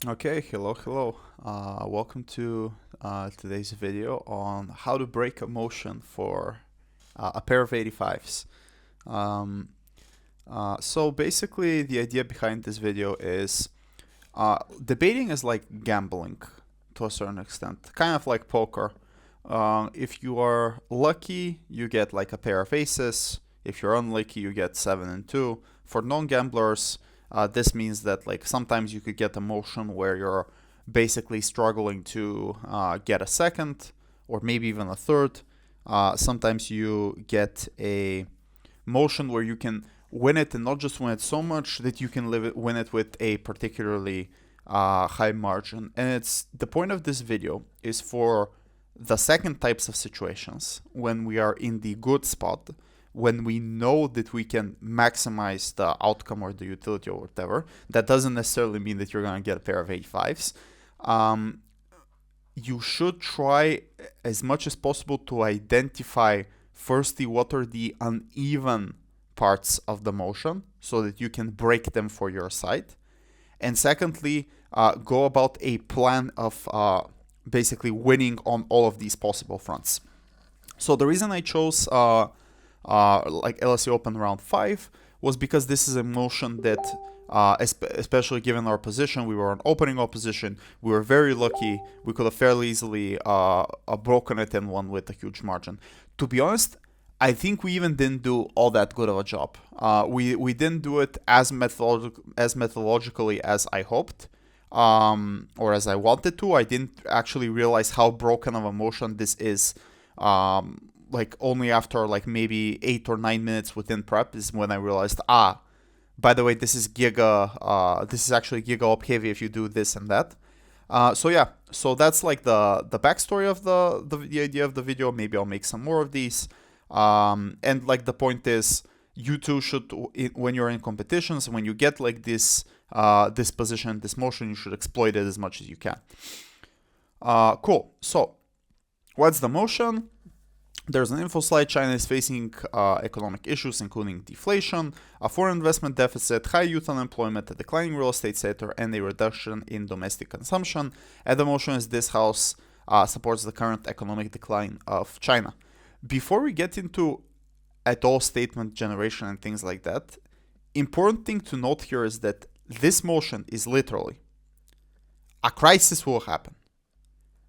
Okay, hello. Welcome to today's video on how to break a motion for a pair of 85s. Um, so basically, the idea behind this video is debating is like gambling to a certain extent, kind of like poker. If you are lucky, you get like a pair of aces. If you're unlucky, you get 7 and 2. For non-gamblers, this means that like sometimes you could get a motion where you're basically struggling to get a second or maybe even a third. Sometimes you get a motion where you can win it and not just win it so much that you can win it with a particularly high margin. And it's the point of this video is for the second types of situations when we are in the good spot, when we know that we can maximize the outcome or the utility or whatever. That doesn't necessarily mean that you're going to get a pair of 85s. You should try as much as possible to identify firstly what are the uneven parts of the motion so that you can break them for your side. And secondly, go about a plan of basically winning on all of these possible fronts. So the reason I chose like LSE Open Round 5 was because this is a motion that, especially given our position, we were an opening opposition. We were very lucky. We could have fairly easily broken it and won with a huge margin. To be honest, I think we even didn't do all that good of a job. We didn't do it as methodologically as I hoped. Or as I wanted to. I didn't actually realize how broken of a motion this is. Like only after like maybe 8 or 9 minutes within prep is when I realized, by the way, this is giga. This is actually giga up heavy if you do this and that. So that's like the backstory of the idea of the video. Maybe I'll make some more of these. And like the point is, you too should, when you're in competitions, when you get like this position, this motion, you should exploit it as much as you can. Cool. So, what's the motion? There's an info slide. China is facing economic issues, including deflation, a foreign investment deficit, high youth unemployment, a declining real estate sector, and a reduction in domestic consumption. And the motion is this house supports the current economic decline of China. Before we get into at all statement generation and things like that, important thing to note here is that this motion is literally a crisis will happen.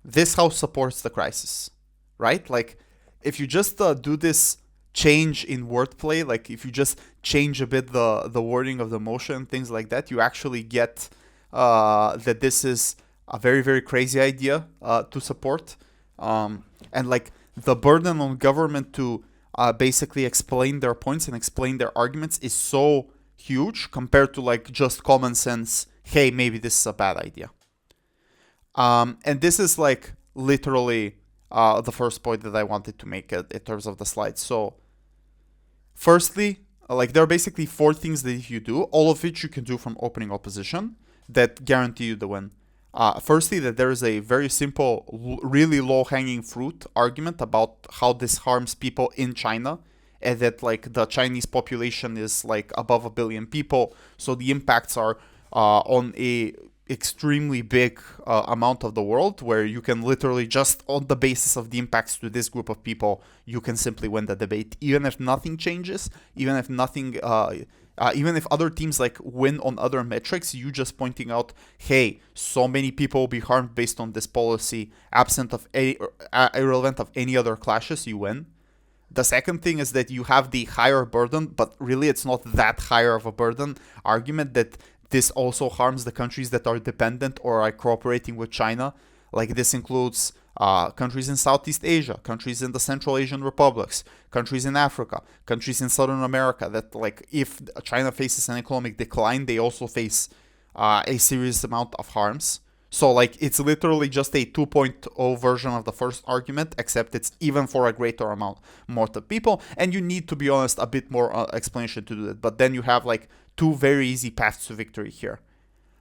This house supports the crisis, right? Like, if you just do this change in wordplay, like if you just change a bit the wording of the motion, things like that, you actually get that this is a very, very crazy idea to support. And like the burden on government to basically explain their points and explain their arguments is so huge compared to like just common sense, hey, maybe this is a bad idea. And this is like literally the first point that I wanted to make in terms of the slides. So, firstly, like there are basically 4 things that if you do, all of which you can do from opening opposition, that guarantee you the win. Firstly, that there is a very simple, really low-hanging fruit argument about how this harms people in China, and that like the Chinese population is like above 1 billion people, so the impacts are on a extremely big amount of the world, where you can literally just on the basis of the impacts to this group of people, you can simply win the debate, even if nothing changes, even if nothing. Even if other teams like win on other metrics, you just pointing out, hey, so many people will be harmed based on this policy, absent of any, irrelevant of any other clashes, you win. The second thing is that you have the higher burden, but really it's not that higher of a burden argument that this also harms the countries that are dependent or are cooperating with China. Like this includes countries in Southeast Asia, countries in the Central Asian republics, countries in Africa, countries in Southern America, that like if China faces an economic decline, they also face a serious amount of harms. So like it's literally just a 2.0 version of the first argument, except it's even for a greater amount more of people. And you need, to be honest, a bit more explanation to do that. But then you have like 2 very easy paths to victory here.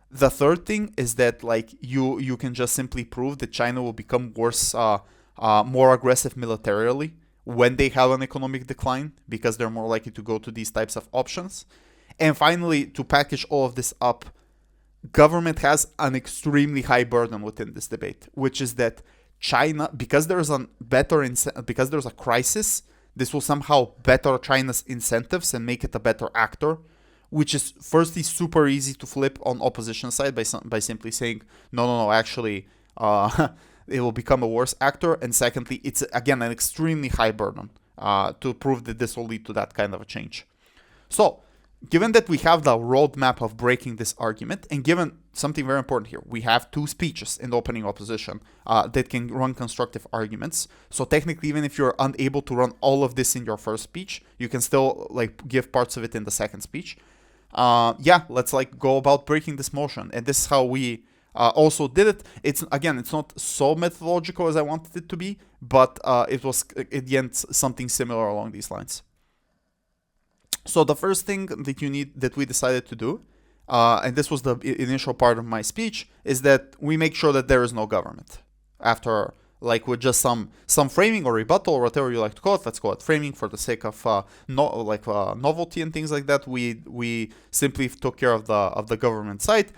The third thing is that like you can just simply prove that China will become worse, more aggressive militarily when they have an economic decline, because they're more likely to go to these types of options. And finally, to package all of this up, government has an extremely high burden within this debate, which is that China, because there's a crisis, this will somehow better China's incentives and make it a better actor, which is firstly super easy to flip on opposition side by simply saying no, actually it will become a worse actor, and secondly it's again an extremely high burden to prove that this will lead to that kind of a change. So given that we have the roadmap of breaking this argument, and given something very important here, we have 2 speeches in the opening opposition that can run constructive arguments. So technically, even if you're unable to run all of this in your first speech, you can still like give parts of it in the second speech. Let's like go about breaking this motion, and this is how we also did it. It's not so methodological as I wanted it to be, but it was at the end something similar along these lines. So the first thing that we decided to do, and this was the initial part of my speech, is that we make sure that there is no government. After, like, with just some framing or rebuttal or whatever you like to call it, let's call it framing for the sake of novelty and things like that. We simply took care of the government side.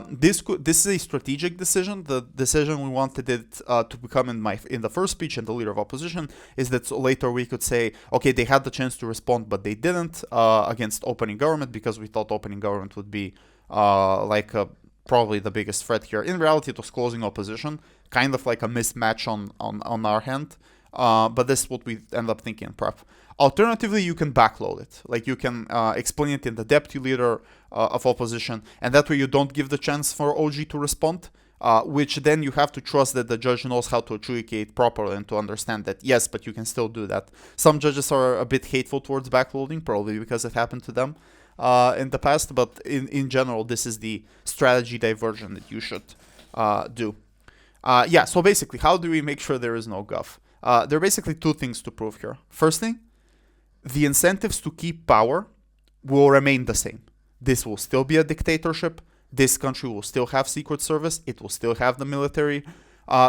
This is a strategic decision. The decision we wanted it to become in the first speech, and the leader of opposition, is that later we could say, okay, they had the chance to respond, but they didn't against opening government, because we thought opening government would be probably the biggest threat here. In reality, it was closing opposition, kind of like a mismatch on our hand. But this is what we end up thinking in prep. Alternatively, you can backload it. Like, you can explain it in the deputy leader of opposition, and that way you don't give the chance for OG to respond, which then you have to trust that the judge knows how to adjudicate properly and to understand that, yes, but you can still do that. Some judges are a bit hateful towards backloading, probably because it happened to them in the past, but in general, this is the strategy diversion that you should do. So basically, how do we make sure there is no guff? There are basically 2 things to prove here. First thing, the incentives to keep power will remain the same. This will still be a dictatorship. This country will still have secret service. It will still have the military.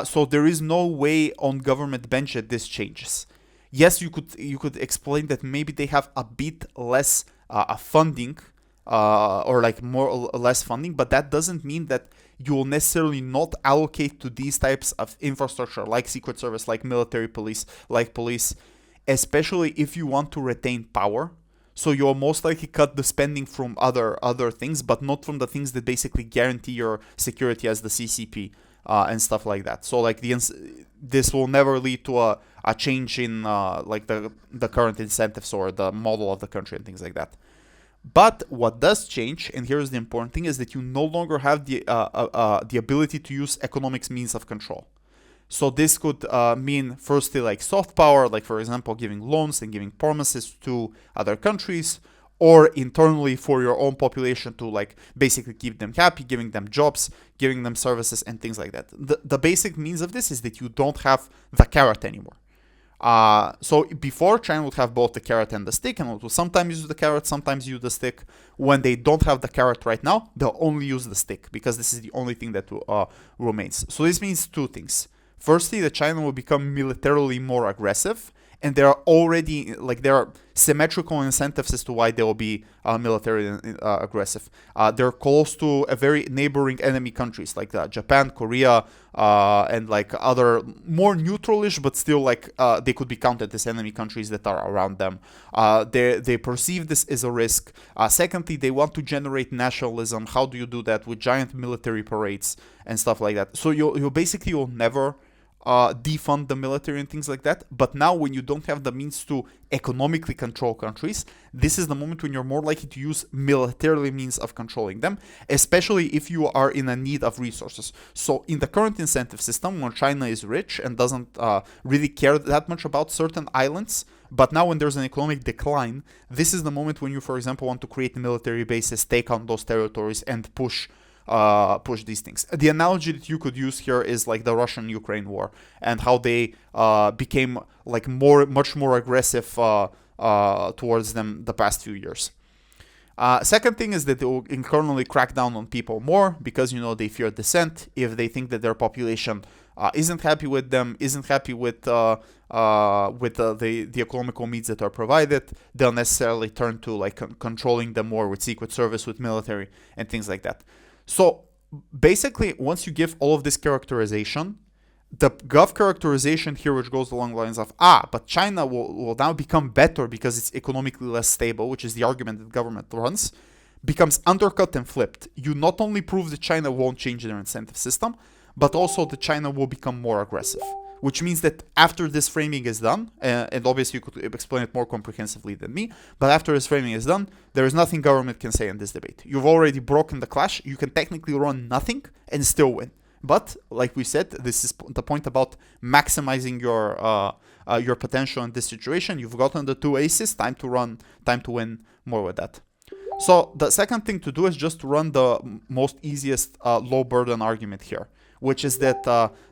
So there is no way on government bench that this changes. Yes, you could explain that maybe they have a bit less funding, or like more or less funding, but that doesn't mean that you will necessarily not allocate to these types of infrastructure, like secret service, like military police, like police, especially if you want to retain power. So you'll most likely cut the spending from other things, but not from the things that basically guarantee your security, as the CCP and stuff like that. So like this will never lead to a change in like the current incentives or the model of the country and things like that. But what does change, and here's the important thing, is that you no longer have the ability to use economics means of control. So this could mean firstly like soft power, like for example giving loans and giving promises to other countries, or internally for your own population to like basically keep them happy, giving them jobs, giving them services and things like that. The basic means of this is that you don't have the carrot anymore. So before, China would have both the carrot and the stick, and it will sometimes use the carrot, sometimes use the stick. When they don't have the carrot right now, they'll only use the stick, because this is the only thing that remains. So this means 2 things. Firstly, that China will become militarily more aggressive, and there are symmetrical incentives as to why they will be militarily aggressive. They're close to a very neighboring enemy countries like Japan, Korea, and like other more neutralish, but still like they could be counted as enemy countries that are around them. They perceive this as a risk. Secondly, they want to generate nationalism. How do you do that? With giant military parades and stuff like that. So you'll never defund the military and things like that. But now, when you don't have the means to economically control countries, this is the moment when you're more likely to use military means of controlling them, especially if you are in a need of resources. So in the current incentive system, when China is rich and doesn't really care that much about certain islands, but now when there's an economic decline, this is the moment when you, for example, want to create military bases, take on those territories, and push these things. The analogy that you could use here is like the Russian-Ukraine war, and how they became like much more aggressive towards them the past few years. Second thing is that they will internally crack down on people more, because they fear dissent. If they think that their population isn't happy with them, isn't happy with the economical means that are provided, they'll necessarily turn to like controlling them more with secret service, with military, and things like that. So basically, once you give all of this characterization, the gov characterization here, which goes along the lines of, but China will now become better because it's economically less stable, which is the argument that government runs, becomes undercut and flipped. You not only prove that China won't change their incentive system, but also that China will become more aggressive. Which means that after this framing is done, and obviously you could explain it more comprehensively than me, but after this framing is done, there is nothing government can say in this debate. You've already broken the clash. You can technically run nothing and still win. But like we said, this is the point about maximizing your potential in this situation. You've gotten the two aces. Time to win more with that. So the second thing to do is just run the most easiest low burden argument here, which is that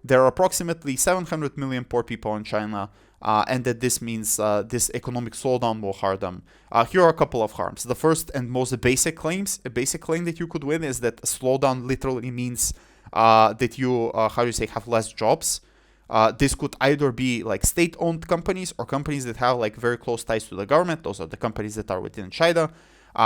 there are approximately 700 million poor people in China, and that this means this economic slowdown will harm them. Here are a couple of harms. The first and most basic claim that you could win is that a slowdown literally means that you, have less jobs. This could either be like state-owned companies or companies that have like very close ties to the government. Those are the companies that are within China.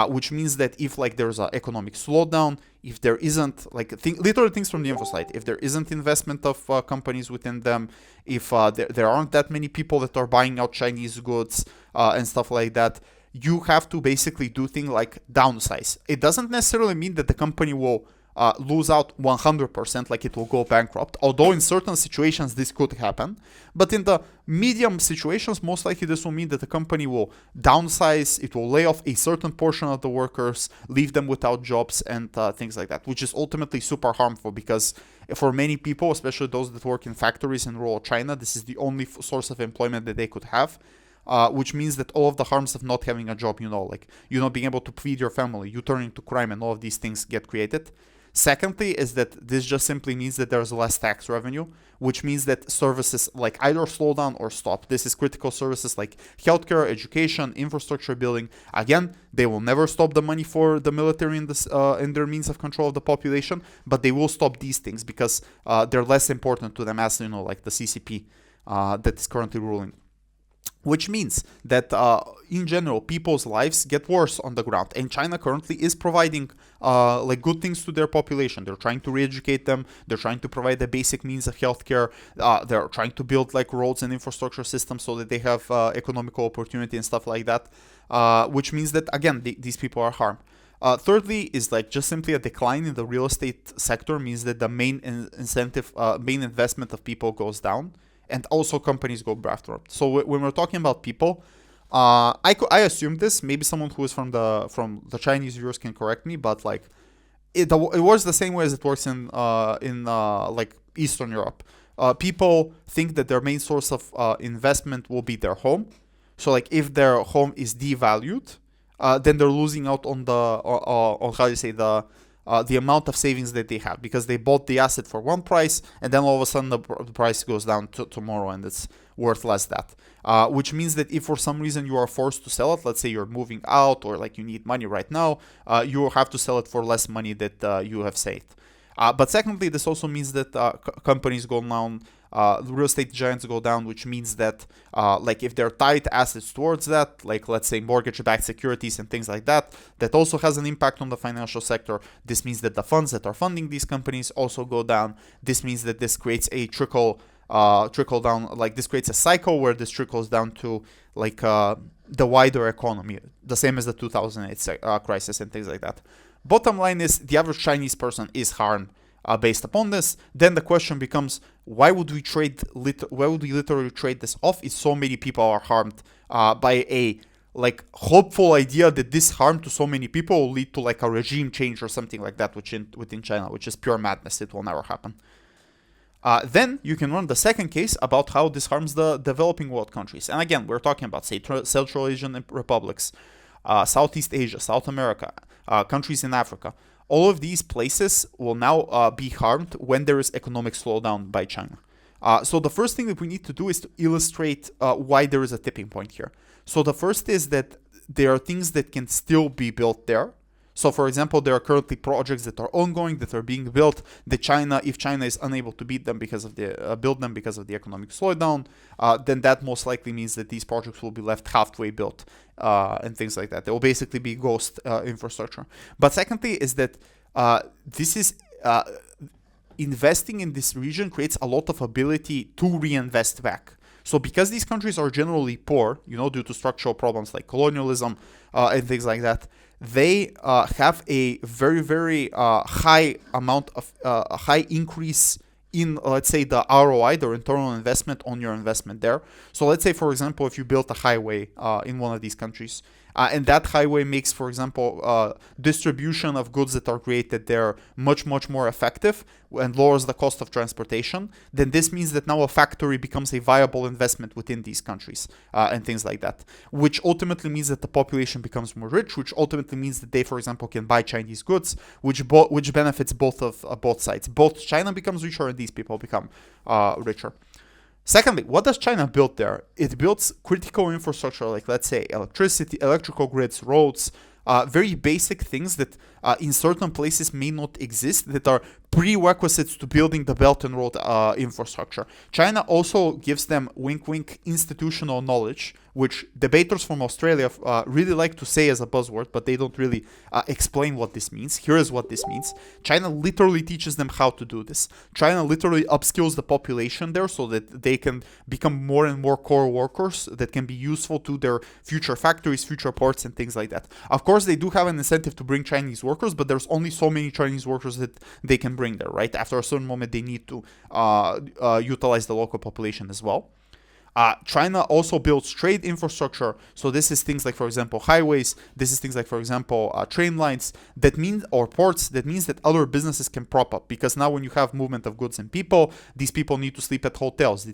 Which means that if like there's an economic slowdown, if there isn't like literally things from the info side, if there isn't investment of companies within them, if there aren't that many people that are buying out Chinese goods and stuff like that, you have to basically do things like downsize. It doesn't necessarily mean that the company will lose out 100%, like it will go bankrupt, although in certain situations this could happen. But in the medium situations, most likely this will mean that the company will downsize, it will lay off a certain portion of the workers, leave them without jobs and things like that, which is ultimately super harmful because for many people, especially those that work in factories in rural China, this is the only source of employment that they could have. Which means that all of the harms of not having a job, like you not being able to feed your family, you turning to crime, and all of these things get created. Secondly, is that this just simply means that there's less tax revenue, which means that services like either slow down or stop. This is critical services like healthcare, education, infrastructure building. Again, they will never stop the money for the military in their means of control of the population, but they will stop these things because they're less important to them as, like the CCP that is currently ruling. Which means that in general, people's lives get worse on the ground. And China currently is providing like good things to their population. They're trying to re-educate them. They're trying to provide the basic means of healthcare. They're trying to build like roads and infrastructure systems so that they have economical opportunity and stuff like that. Which means that, again, these people are harmed. Thirdly is like just simply a decline in the real estate sector means that the main main investment of people goes down. And also companies go bankrupt. So when we're talking about people, I assume this. Maybe someone who is from the Chinese viewers can correct me, but like it works the same way as it works in like Eastern Europe. People think that their main source of investment will be their home. So like if their home is devalued, then they're losing out on the amount of savings that they have because they bought the asset for one price and then all of a sudden the price goes down tomorrow and it's worth less that. Which means that if for some reason you are forced to sell it, let's say you're moving out or like you need money right now, you will have to sell it for less money that you have saved. But secondly, this also means that companies go down, real estate giants go down, which means that like if they're tied assets towards that, like let's say mortgage-backed securities and things like that, that also has an impact on the financial sector. This means that the funds that are funding these companies also go down. This means that this creates a trickle down, like this creates a cycle where this trickles down to like the wider economy, the same as the 2008 crisis and things like that. Bottom line is the average Chinese person is harmed based upon this. Then the question becomes, why would we literally trade this off if so many people are harmed by a like hopeful idea that this harm to so many people will lead to like a regime change or something like that within China, which is pure madness. It will never happen. Then you can run the second case about how this harms the developing world countries. And again, we're talking about, say, Central Asian republics, Southeast Asia, South America, countries in Africa. All of these places will now be harmed when there is economic slowdown by China. So the first thing that we need to do is to illustrate why there is a tipping point here. So the first is that there are things that can still be built there. So for example, there are currently projects that are ongoing that are being built that if China is unable to build them because of the economic slowdown, then that most likely means that these projects will be left halfway built and things like that. They will basically be ghost infrastructure. But secondly is that This is investing in this region creates a lot of ability to reinvest back. So because these countries are generally poor, due to structural problems like colonialism and things like that, they have a very, very high amount of a high increase in, let's say, the ROI, the return on investment on your investment there. So let's say, for example, if you built a highway in one of these countries, and that highway makes, for example, distribution of goods that are created there much, much more effective and lowers the cost of transportation, then this means that now a factory becomes a viable investment within these countries and things like that, which ultimately means that the population becomes more rich, which ultimately means that they, for example, can buy Chinese goods, which benefits both sides. Both China becomes richer and these people become richer. Secondly, what does China build there? It builds critical infrastructure like, let's say, electricity, electrical grids, roads, very basic things that in certain places may not exist, that are prerequisites to building the Belt and Road infrastructure. China also gives them, wink wink, institutional knowledge, which debaters from Australia really like to say as a buzzword, but they don't really explain what this means. Here is what this means. China literally teaches them how to do this. China literally upskills the population there so that they can become more and more core workers that can be useful to their future factories, future ports, and things like that. Of course, they do have an incentive to bring Chinese workers, but there's only so many Chinese workers that they can bring there, right? After a certain moment, they need to utilize the local population as well. China also builds trade infrastructure. So this is things like, for example, highways. This is things like, for example, train lines that mean, or ports, that means that other businesses can prop up. Because now when you have movement of goods and people, these people need to sleep at hotels.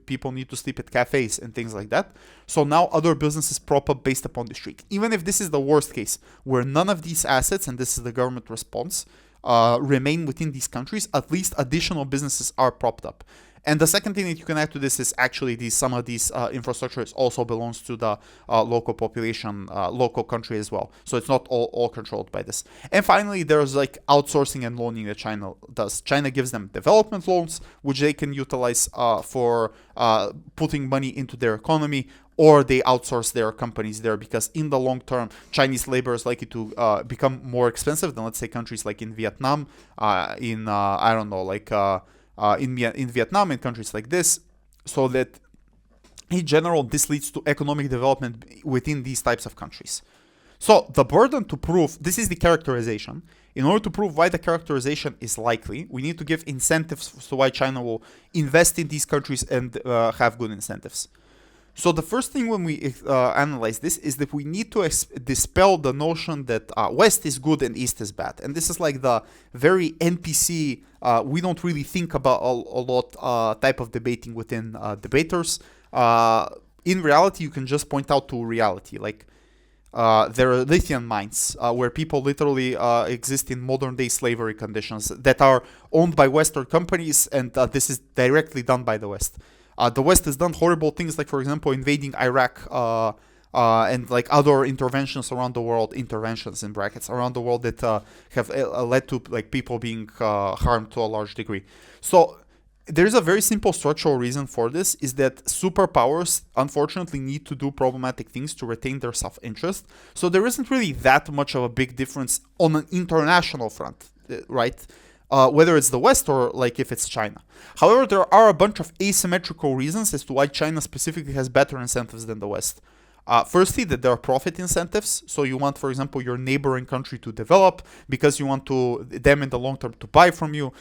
People need to sleep at cafes and things like that. So now other businesses prop up based upon the street. Even if this is the worst case, where none of these assets, and this is the government response, remain within these countries, at least additional businesses are propped up. And the second thing that you can add to this is actually some of these infrastructures also belongs to the local population, local country as well. So it's not all controlled by this. And finally, there's like outsourcing and loaning that China does. China gives them development loans, which they can utilize for putting money into their economy, or they outsource their companies there, because in the long term, Chinese labor is likely to become more expensive than, let's say, countries like in Vietnam, in Vietnam and countries like this, so that in general this leads to economic development within these types of countries. So the burden to prove, this is the characterization. In order to prove why the characterization is likely, we need to give incentives to why China will invest in these countries and have good incentives. So the first thing when we analyze this is that we need to dispel the notion that West is good and East is bad. And this is like the very NPC, we don't really think about a lot type of debating within debaters. In reality, you can just point out to reality. Like there are lithium mines where people literally exist in modern day slavery conditions that are owned by Western companies, and this is directly done by the West. The West has done horrible things, like, for example, invading Iraq and like other interventions around the world, interventions in brackets around the world that have led to like people being harmed to a large degree. So there's a very simple structural reason for this, is that superpowers unfortunately need to do problematic things to retain their self-interest. So there isn't really that much of a big difference on an international front, right? Whether it's the West or like if it's China. However, there are a bunch of asymmetrical reasons as to why China specifically has better incentives than the West. Firstly, that there are profit incentives. So you want, for example, your neighboring country to develop because you want them in the long term to buy from you.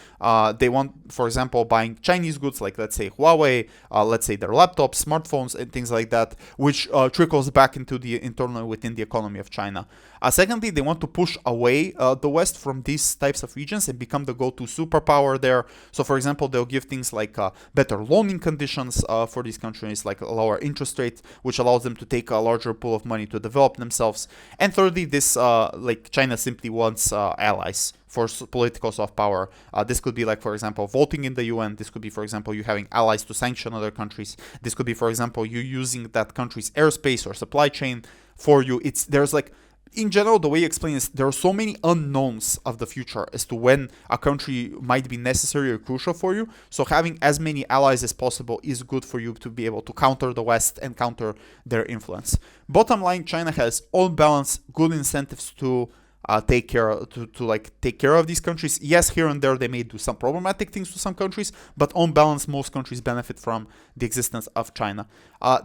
They want, for example, buying Chinese goods like, let's say, Huawei, let's say their laptops, smartphones, and things like that, which trickles back into the internal within the economy of China. Secondly, they want to push away the West from these types of regions and become the go-to superpower there. So, for example, they'll give things like better loaning conditions for these countries, like a lower interest rate, which allows them to take a larger pool of money to develop themselves. And thirdly, this like China simply wants allies for political soft power. This could be like, for example, voting in the UN. This could be, for example, you having allies to sanction other countries. This could be, for example, you using that country's airspace or supply chain for you. There's like, in general, the way you explain is there are so many unknowns of the future as to when a country might be necessary or crucial for you. So having as many allies as possible is good for you to be able to counter the West and counter their influence. Bottom line, China has on balance good incentives to take care of these countries. Yes, here and there they may do some problematic things to some countries, but on balance, most countries benefit from the existence of China.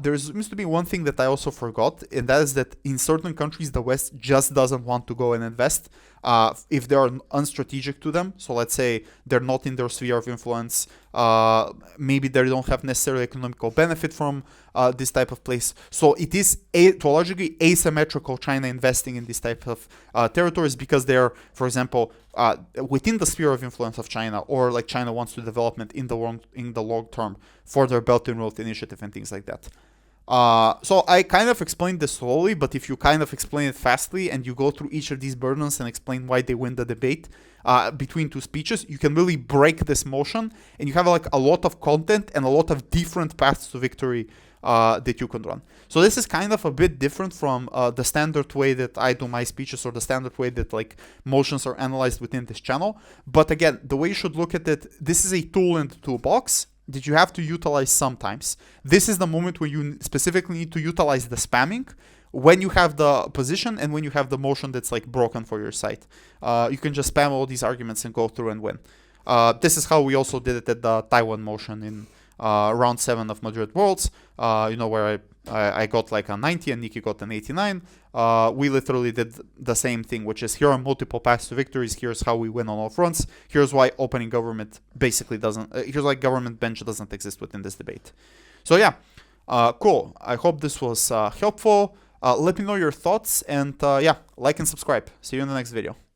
There seems to be one thing that I also forgot, and that is that in certain countries, the West just doesn't want to go and invest if they are unstrategic to them. So let's say they're not in their sphere of influence. Maybe they don't have necessarily economical benefit from this type of place. So it is to a large degree asymmetrical China investing in this type of territories because they're, for example, within the sphere of influence of China, or like China wants to development in the long term for their Belt and Road Initiative and things like that. So I kind of explained this slowly, but if you kind of explain it fastly and you go through each of these burdens and explain why they win the debate between two speeches, you can really break this motion and you have like a lot of content and a lot of different paths to victory that you can run. So this is kind of a bit different from the standard way that I do my speeches, or the standard way that like motions are analyzed within this channel. But again, the way you should look at it, this is a tool in the toolbox that you have to utilize sometimes. This is the moment where you specifically need to utilize the spamming, when you have the position and when you have the motion that's like broken for your side. You can just spam all these arguments and go through and win. This is how we also did it at the Taiwan motion in round 7 of Madrid Worlds, where I got like a 90 and Nikki got an 89. We literally did the same thing, which is here are multiple paths to victories. Here's how we win on all fronts. Here's why opening government basically doesn't, here's why government bench doesn't exist within this debate. So yeah, cool. I hope this was helpful. Let me know your thoughts, and yeah, like and subscribe. See you in the next video.